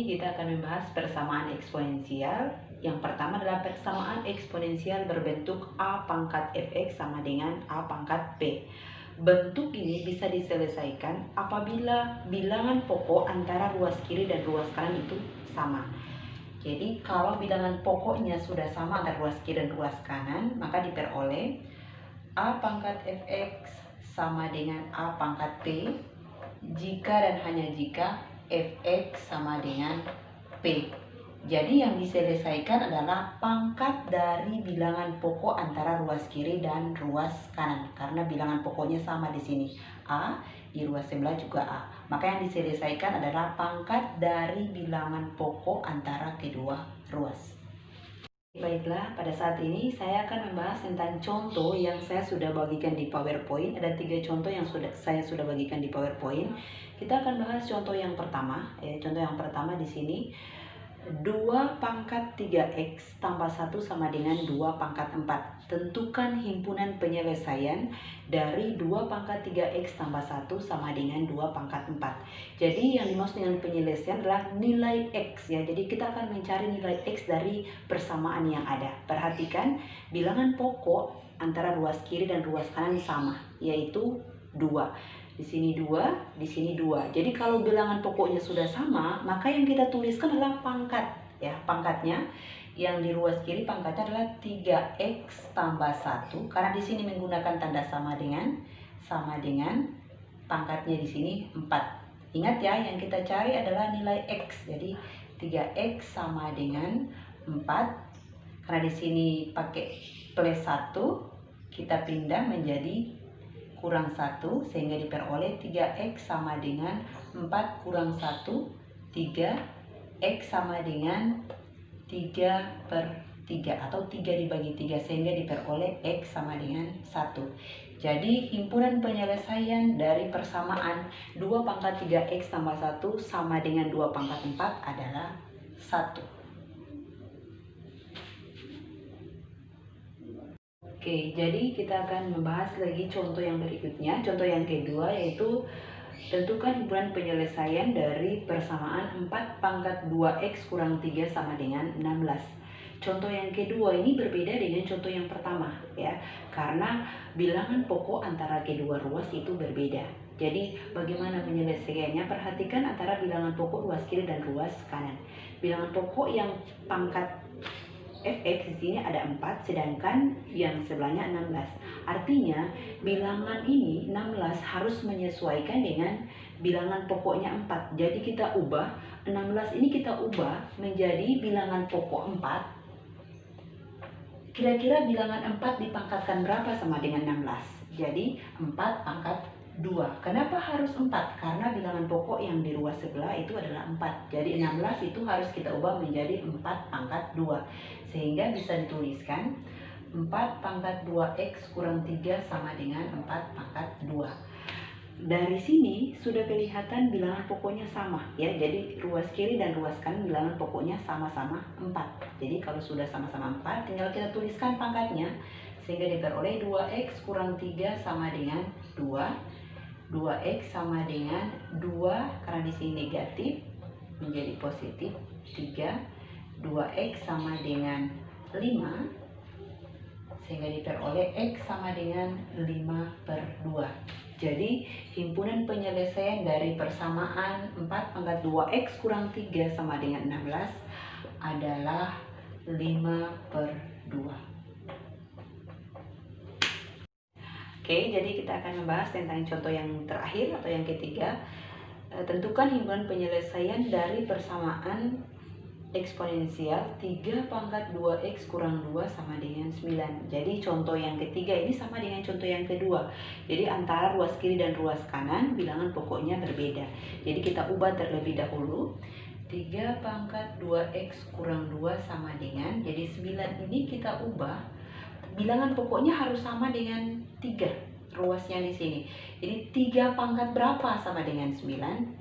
ini kita akan membahas persamaan eksponensial. Yang pertama adalah persamaan eksponensial berbentuk A pangkat fx sama dengan A pangkat p. Bentuk ini bisa diselesaikan apabila bilangan pokok antara ruas kiri dan ruas kanan itu sama. Jadi kalau bilangan pokoknya sudah sama antara ruas kiri dan ruas kanan, maka diperoleh A pangkat fx sama dengan A pangkat p jika dan hanya jika fx sama dengan p. Jadi yang diselesaikan adalah pangkat dari bilangan pokok antara ruas kiri dan ruas kanan. Karena bilangan pokoknya sama di sini. A, di ruas sebelah juga A. Maka yang diselesaikan adalah pangkat dari bilangan pokok antara kedua ruas. Baiklah, pada saat ini saya akan membahas tentang contoh yang saya sudah bagikan di PowerPoint. Ada 3 contoh yang saya sudah bagikan di PowerPoint. Kita akan bahas contoh yang pertama. Contoh yang pertama di sini 2 pangkat 3x tambah 1 sama dengan 2 pangkat 4. Tentukan himpunan penyelesaian dari 2 pangkat 3x tambah 1 sama dengan 2 pangkat 4. Jadi yang dimaksud dengan penyelesaian adalah nilai x ya. Jadi kita akan mencari nilai x dari persamaan yang ada. Perhatikan bilangan pokok antara ruas kiri dan ruas kanan sama, yaitu 2. Di sini 2, di sini 2. Jadi kalau bilangan pokoknya sudah sama, maka yang kita tuliskan adalah pangkat ya. Pangkatnya yang di ruas kiri pangkatnya adalah 3x tambah 1 karena di sini menggunakan tanda sama dengan pangkatnya di sini 4. Ingat ya, yang kita cari adalah nilai x. Jadi 3x sama dengan 4. Karena di sini pakai plus 1, kita pindah menjadi kurang 1 sehingga diperoleh 3x sama dengan 4 kurang 1, 3x sama dengan 3 per 3 atau 3 dibagi 3 sehingga diperoleh x sama dengan 1. Jadi himpunan penyelesaian dari persamaan 2 pangkat 3x tambah 1 sama dengan 2 pangkat 4 adalah 1. Oke, jadi kita akan membahas lagi contoh yang berikutnya. Contoh yang kedua yaitu tentukan himpunan penyelesaian dari persamaan 4 pangkat 2x kurang 3 sama dengan 16. Contoh yang kedua ini berbeda dengan contoh yang pertama ya. Karena bilangan pokok antara kedua ruas itu berbeda. Jadi bagaimana penyelesaiannya? Perhatikan antara bilangan pokok ruas kiri dan ruas kanan. Bilangan pokok yang pangkat fx di sini ada 4, sedangkan yang sebelahnya 16. Artinya bilangan ini 16 harus menyesuaikan dengan bilangan pokoknya 4. Jadi kita ubah 16 ini kita ubah menjadi bilangan pokok 4. Kira-kira bilangan 4 dipangkatkan berapa sama dengan 16? Jadi 4 pangkat 2. Kenapa harus 4? Karena bilangan pokok yang di ruas sebelah itu adalah 4. Jadi 16 itu harus kita ubah menjadi 4 pangkat 2. Sehingga bisa dituliskan 4 pangkat 2x kurang 3 sama dengan 4 pangkat 2. Dari sini sudah kelihatan bilangan pokoknya sama ya. Jadi ruas kiri dan ruas kanan bilangan pokoknya sama-sama 4. Jadi kalau sudah sama-sama 4 tinggal kita tuliskan pangkatnya sehingga diperoleh 2x kurang 3 sama dengan 2. 2x sama dengan 2 karena di sini negatif menjadi positif 3. 2x sama dengan 5 sehingga diperoleh x sama dengan 5 per 2. Jadi himpunan penyelesaian dari persamaan 4 pangkat 2x kurang 3 sama dengan 16 adalah 5 per 2. Oke, jadi kita akan membahas tentang contoh yang terakhir atau yang ketiga. Tentukan himpunan penyelesaian dari persamaan eksponensial 3 pangkat 2x kurang 2 sama dengan 9. Jadi contoh yang ketiga ini sama dengan contoh yang kedua. Jadi antara ruas kiri dan ruas kanan bilangan pokoknya berbeda. Jadi kita ubah terlebih dahulu. 3 pangkat 2x kurang 2 sama dengan, jadi 9 ini kita ubah. Bilangan pokoknya harus sama dengan 3 ruasnya di sini. Jadi 3 pangkat berapa sama dengan 9?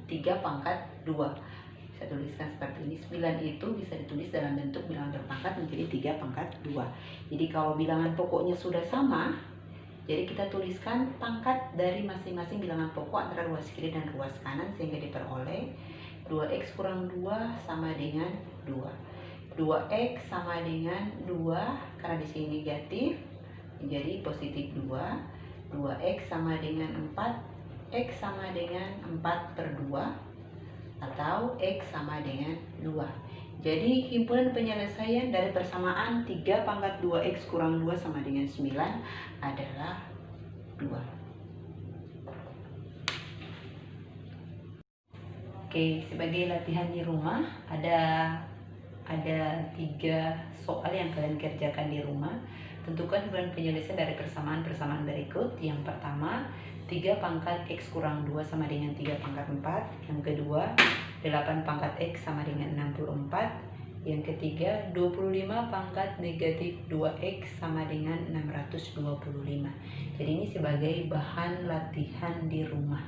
3 pangkat 2. Saya tuliskan seperti ini. 9 itu bisa ditulis dalam bentuk bilangan berpangkat menjadi 3 pangkat 2. Jadi kalau bilangan pokoknya sudah sama, jadi kita tuliskan pangkat dari masing-masing bilangan pokok antara ruas kiri dan ruas kanan sehingga diperoleh 2x kurang 2 sama dengan 2. 2x sama dengan 2, karena di sini negatif, menjadi positif 2. 2x sama dengan 4, x sama dengan 4 per 2, atau x sama dengan 2. Jadi himpunan penyelesaian dari persamaan 3 pangkat 2x kurang 2 sama dengan 9 adalah 2. Oke, sebagai latihan di rumah ada 3 soal yang kalian kerjakan di rumah. Tentukan himpunan penyelesaian dari persamaan-persamaan berikut. Yang pertama, 3 pangkat x kurang 2 sama dengan 3 pangkat 4. Yang kedua, 8 pangkat x sama dengan 64. Yang ketiga, 25 pangkat negatif 2x sama dengan 625. Jadi ini sebagai bahan latihan di rumah.